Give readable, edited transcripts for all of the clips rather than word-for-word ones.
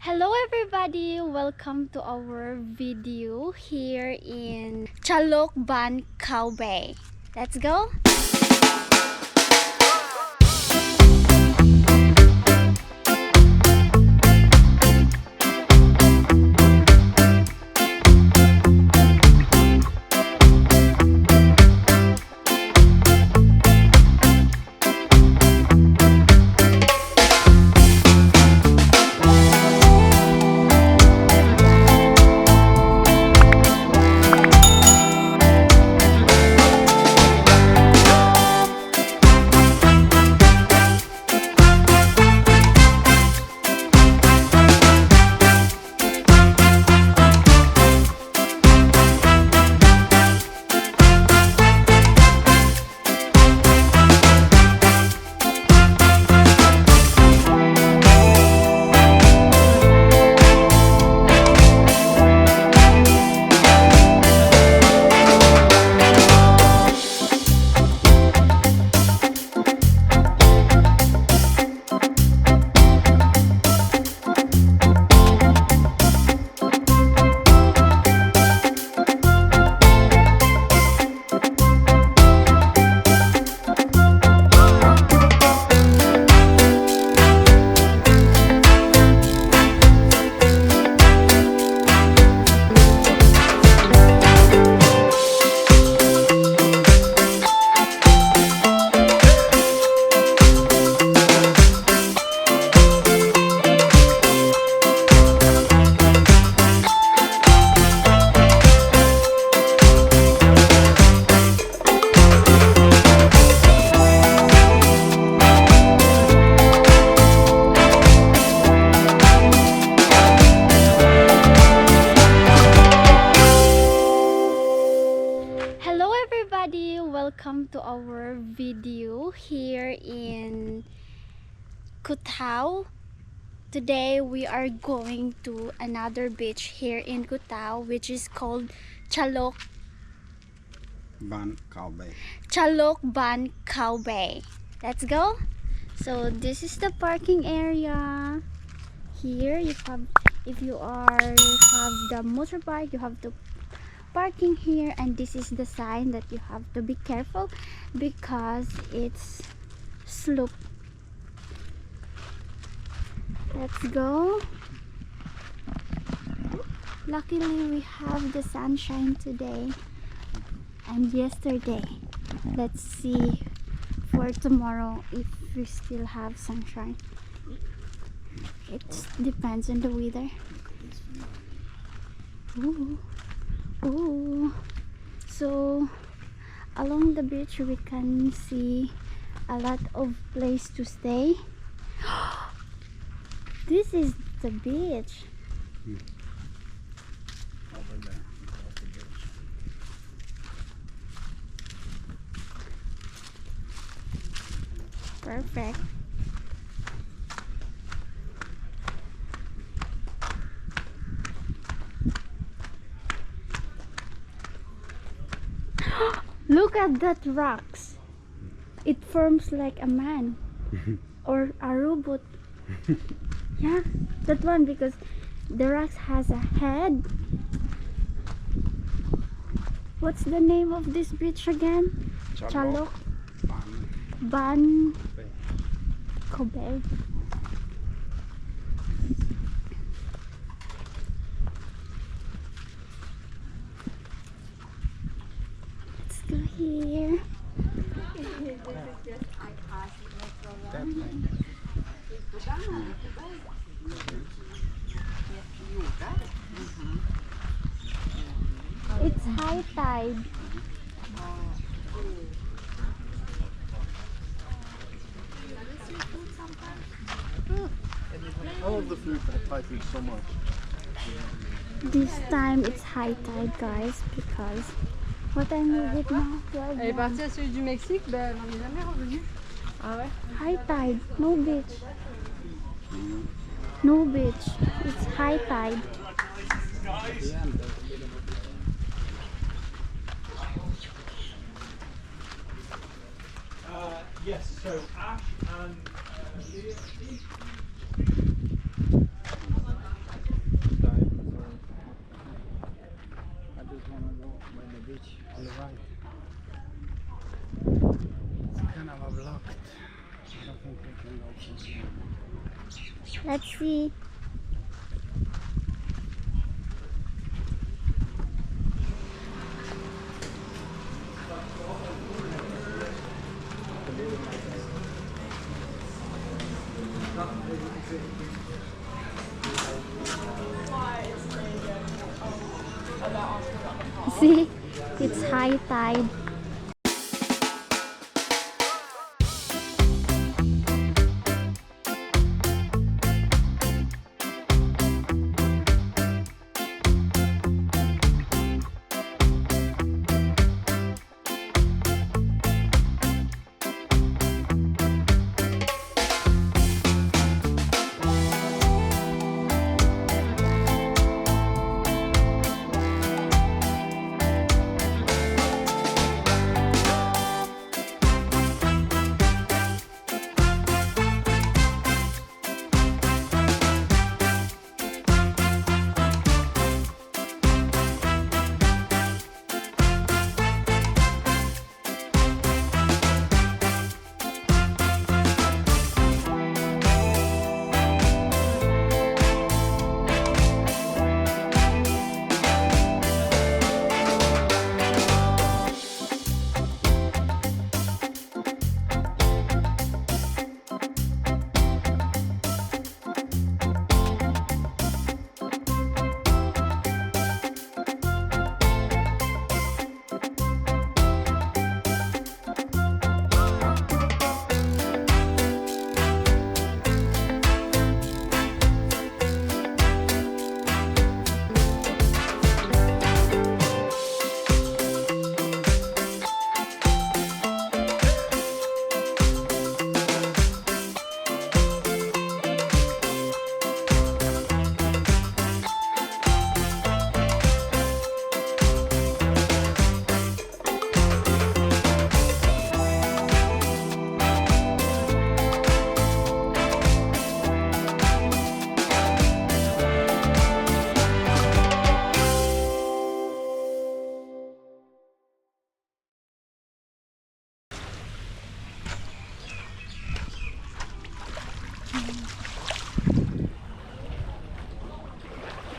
Hello everybody! Welcome to our video here in Chalok Baan Kao Bay. Let's go! Welcome to our video here in Koh Tao. Today we are going to another beach here in Koh Tao, which is called Chalok Baan Kao Bay. Chalok Baan Kao Bay. Let's go. So this is the parking area. Here you have, if you have the motorbike, you have to parking here, and this is the sign that you have to be careful because it's slope. Let's go. Luckily we have the sunshine today and yesterday. Let's see for tomorrow if we still have sunshine. It depends on the weather. Ooh. Ooh. So along the beach we can see a lot of place to stay. This is the beach. Over there. Perfect. Look at that rocks. It forms like a man or a robot. Yeah, that one, because the rocks has a head. What's the name of this beach again? Chalok Baan Kao Bay. Let's go here. It's high tide. I love the food for Thai food so much. This time it's high tide, guys, because what time is it now? Elle est partie à celui du Mexique, ben elle n'en est jamais revenue. Ah ouais? High tide, no beach. No beach. It's high tide. Yes, so Ash and Leah. Let's see. See, it's high tide.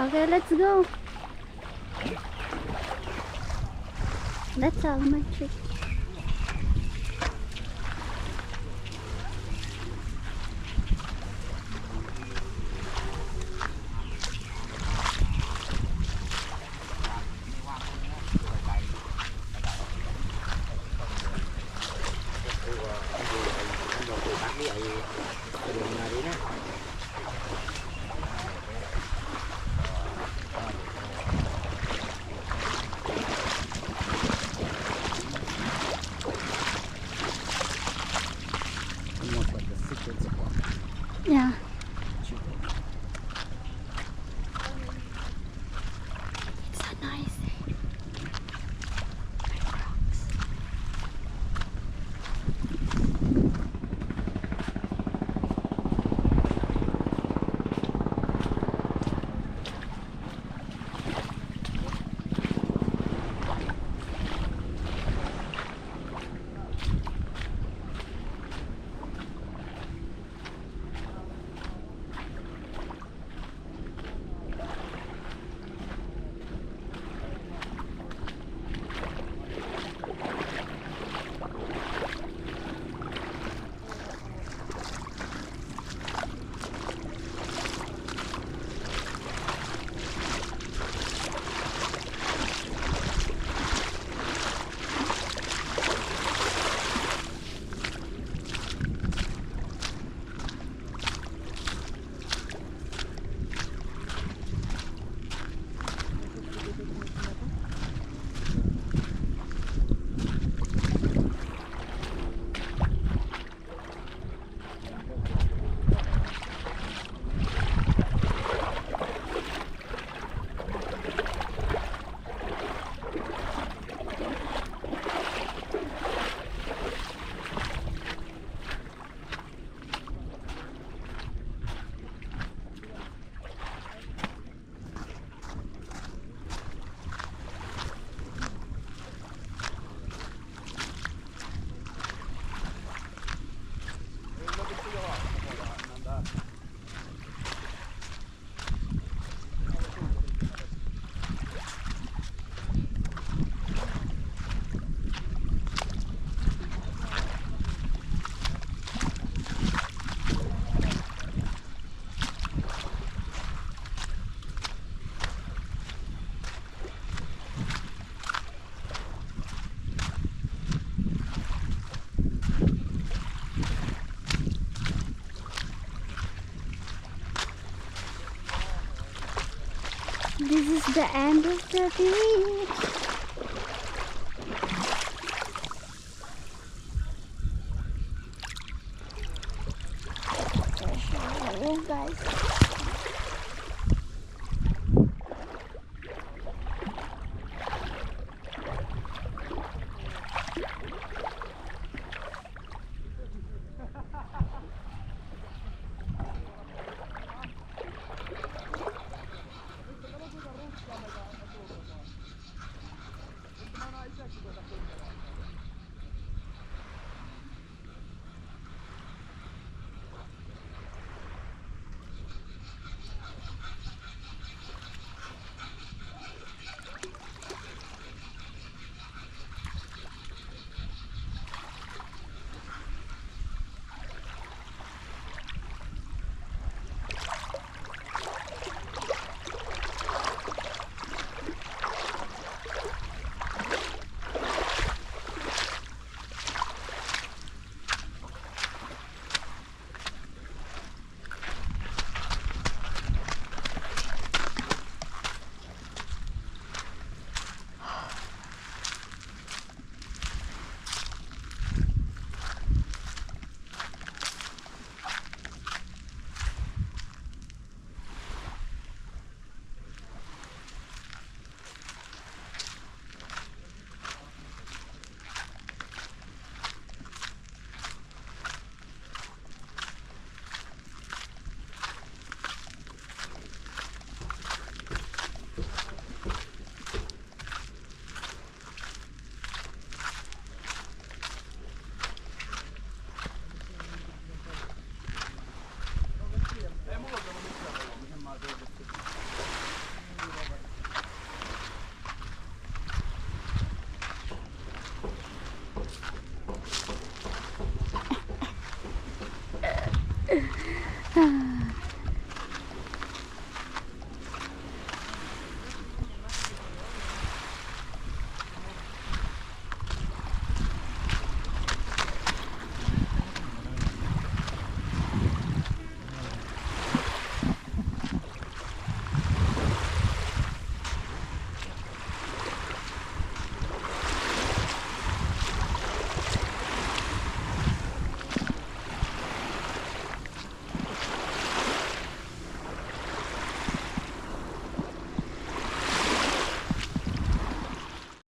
Okay, let's go. That's all my trick. This is the end of the beach.